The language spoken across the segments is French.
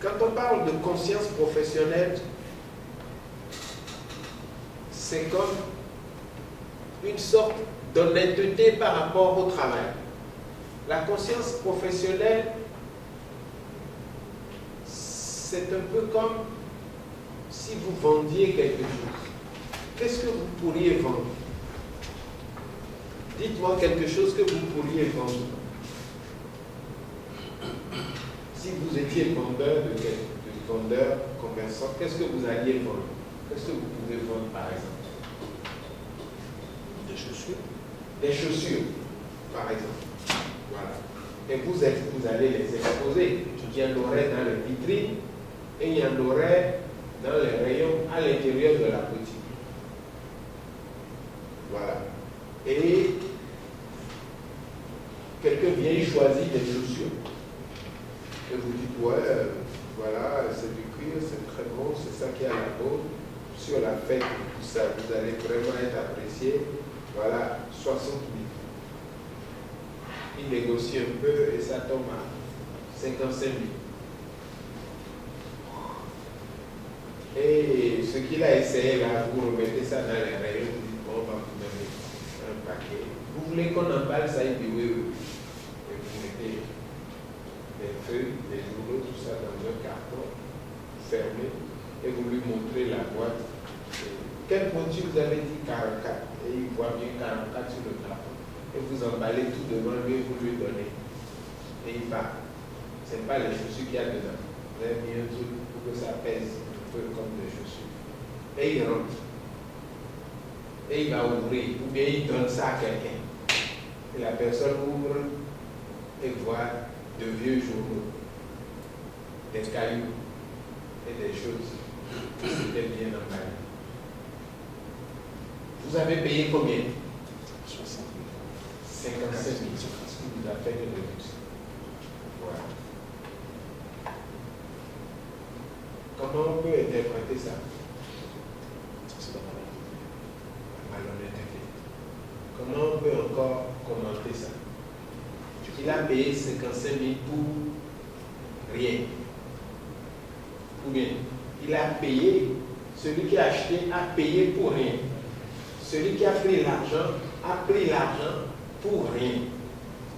Quand on parle de conscience professionnelle, c'est comme une sorte d'honnêteté par rapport au travail. La conscience professionnelle, c'est un peu comme si vous vendiez quelque chose. Qu'est-ce que vous pourriez vendre? Dites-moi quelque chose que vous pourriez vendre. Si vous étiez vendeur commerçant, qu'est-ce que vous alliez vendre? Qu'est-ce que vous pouvez vendre par exemple? Des chaussures. Des chaussures, par exemple. Voilà. Et vous allez les exposer. Il y en aurait dans les vitrines et il y en aurait dans les rayons à l'intérieur de la boutique. Voilà. Et quelqu'un vient choisir des chaussures. Et vous dites, ouais, voilà, c'est du cuir, c'est très bon, c'est ça qui est à la mode. Sur la fête, tout ça, vous allez vraiment être apprécié. Voilà, 60 000. Il négocie un peu et ça tombe à 55 000. Et ce qu'il a essayé là, vous remettez ça dans les rayons, vous dites, bon, on va vous donner un paquet. Vous voulez qu'on emballe ça? Il dit, oui, oui. Et vous mettez des feuilles, des journaux, tout ça dans un carton fermé et vous lui montrez la boîte. Quelle voiture vous avez dit? 44. Et il voit bien 44 sur le carton. Et vous emballez tout devant lui et vous lui donnez. Et il part. Ce n'est pas les chaussures qu'il y a dedans. Vous avez mis un truc pour que ça pèse un peu comme des chaussures. Et il rentre. Et il va ouvrir. Ou bien il donne ça à quelqu'un. Et la personne ouvre et voit de vieux journaux, des cailloux et des choses qui étaient bien emballées. Vous avez payé combien? 60 000. 55 000. Il vous a fait une réduction. Voilà. Comment on peut interpréter ça? C'est pas mal. Malhonnêteté. Comment on peut encore commenter ça? Il a payé 55 000 pour rien. Ou bien, il a payé, celui qui a acheté a payé pour rien. Celui qui a pris l'argent a pris l'argent pour rien.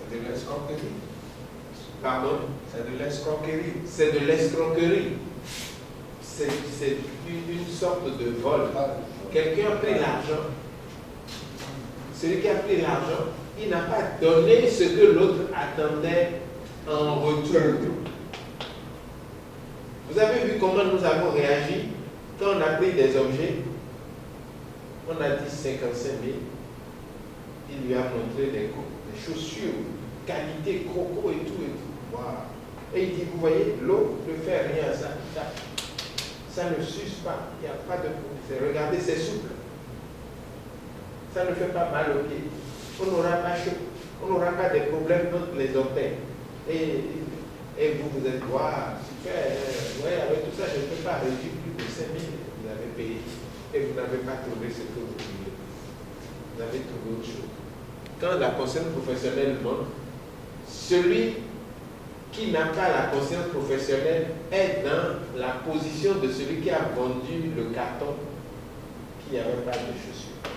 C'est de l'escroquerie. Pardon? C'est de l'escroquerie. C'est de l'escroquerie. C'est une sorte de vol. Quelqu'un a pris l'argent. Celui qui a pris l'argent, il n'a pas donné ce que l'autre attendait en retour. Vous avez vu comment nous avons réagi quand on a pris des objets? On a dit 55 000. Il lui a montré des chaussures, qualité, croco et tout. Wow. Et il dit, vous voyez, l'eau ne fait rien à ça. Ça ne s'use pas. Il n'y a pas de problème. Regardez, c'est souple. Ça ne fait pas mal au pied. On n'aura pas chaud. On n'aura pas de problèmes entre les orteils. Et vous êtes, wow, super. Ouais, avec tout ça, je ne peux pas réduire plus de 5 000. Vous avez payé. Et vous n'avez pas trouvé ce que vous vouliez. Vous avez trouvé autre chose. Quand la conscience professionnelle monte, celui qui n'a pas la conscience professionnelle est dans la position de celui qui a vendu le carton qui n'avait pas de chaussures.